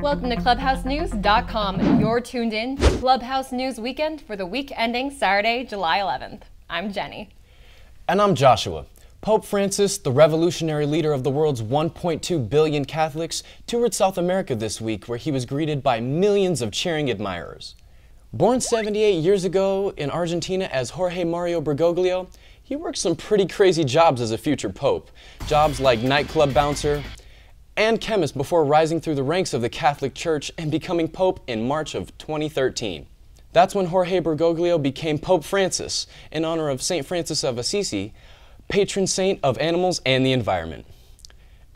Welcome to ClubhouseNews.com. You're tuned in to Clubhouse News Weekend for the week ending Saturday, July 11th. I'm Jenny. And I'm Joshua. Pope Francis, the revolutionary leader of the world's 1.2 billion Catholics, toured South America this week, where he was greeted by millions of cheering admirers. Born 78 years ago in Argentina as Jorge Mario Bergoglio, he worked some pretty crazy jobs as a future pope. Jobs like nightclub bouncer and chemist before rising through the ranks of the Catholic Church and becoming pope in March of 2013. That's when Jorge Bergoglio became Pope Francis, in honor of St. Francis of Assisi, patron saint of animals and the environment.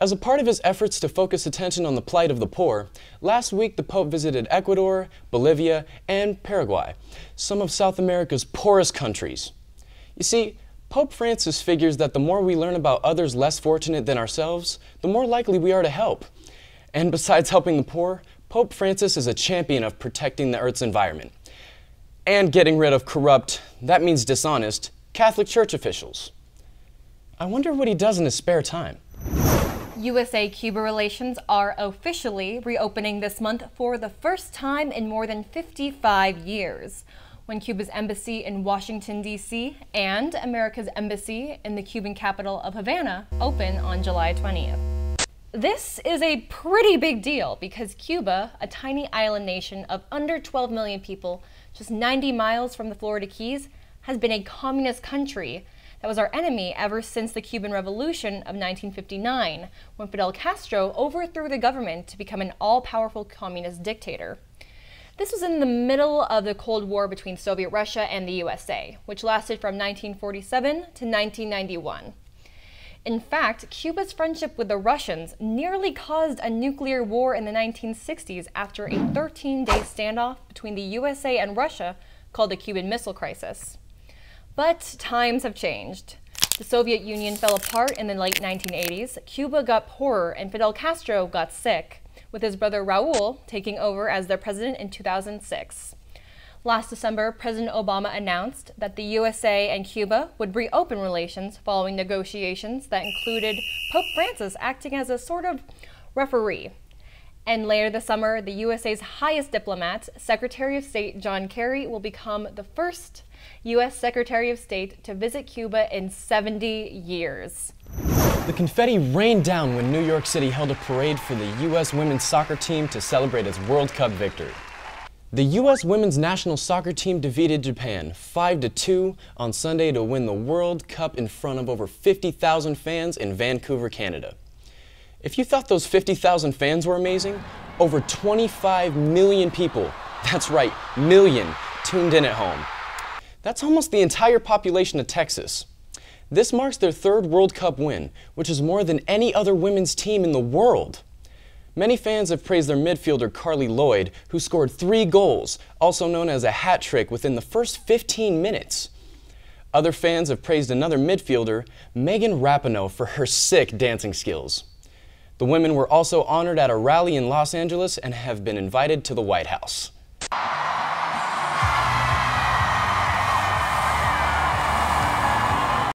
As a part of his efforts to focus attention on the plight of the poor, last week the Pope visited Ecuador, Bolivia, and Paraguay, some of South America's poorest countries. You see, Pope Francis figures that the more we learn about others less fortunate than ourselves, the more likely we are to help. And besides helping the poor, Pope Francis is a champion of protecting the Earth's environment and getting rid of corrupt, that means dishonest, Catholic Church officials. I wonder what he does in his spare time. USA-Cuba relations are officially reopening this month for the first time in more than 55 years, when Cuba's embassy in Washington, D.C. and America's embassy in the Cuban capital of Havana open on July 20th. This is a pretty big deal because Cuba, a tiny island nation of under 12 million people, just 90 miles from the Florida Keys, has been a communist country that was our enemy ever since the Cuban Revolution of 1959, when Fidel Castro overthrew the government to become an all-powerful communist dictator. This was in the middle of the Cold War between Soviet Russia and the USA, which lasted from 1947 to 1991. In fact, Cuba's friendship with the Russians nearly caused a nuclear war in the 1960s after a 13-day standoff between the USA and Russia called the Cuban Missile Crisis. But times have changed. The Soviet Union fell apart in the late 1980s, Cuba got poorer, and Fidel Castro got sick, with his brother Raul taking over as their president in 2006. Last December, President Obama announced that the USA and Cuba would reopen relations following negotiations that included Pope Francis acting as a sort of referee. And later this summer, the USA's highest diplomat, Secretary of State John Kerry, will become the first U.S. Secretary of State to visit Cuba in 70 years. The confetti rained down when New York City held a parade for the U.S. women's soccer team to celebrate its World Cup victory. The U.S. women's national soccer team defeated Japan 5-2 on Sunday to win the World Cup in front of over 50,000 fans in Vancouver, Canada. If you thought those 50,000 fans were amazing, over 25 million people, that's right, million, tuned in at home. That's almost the entire population of Texas. This marks their third World Cup win, which is more than any other women's team in the world. Many fans have praised their midfielder Carly Lloyd, who scored 3 goals, also known as a hat trick, within the first 15 minutes. Other fans have praised another midfielder, Megan Rapinoe, for her sick dancing skills. The women were also honored at a rally in Los Angeles and have been invited to the White House.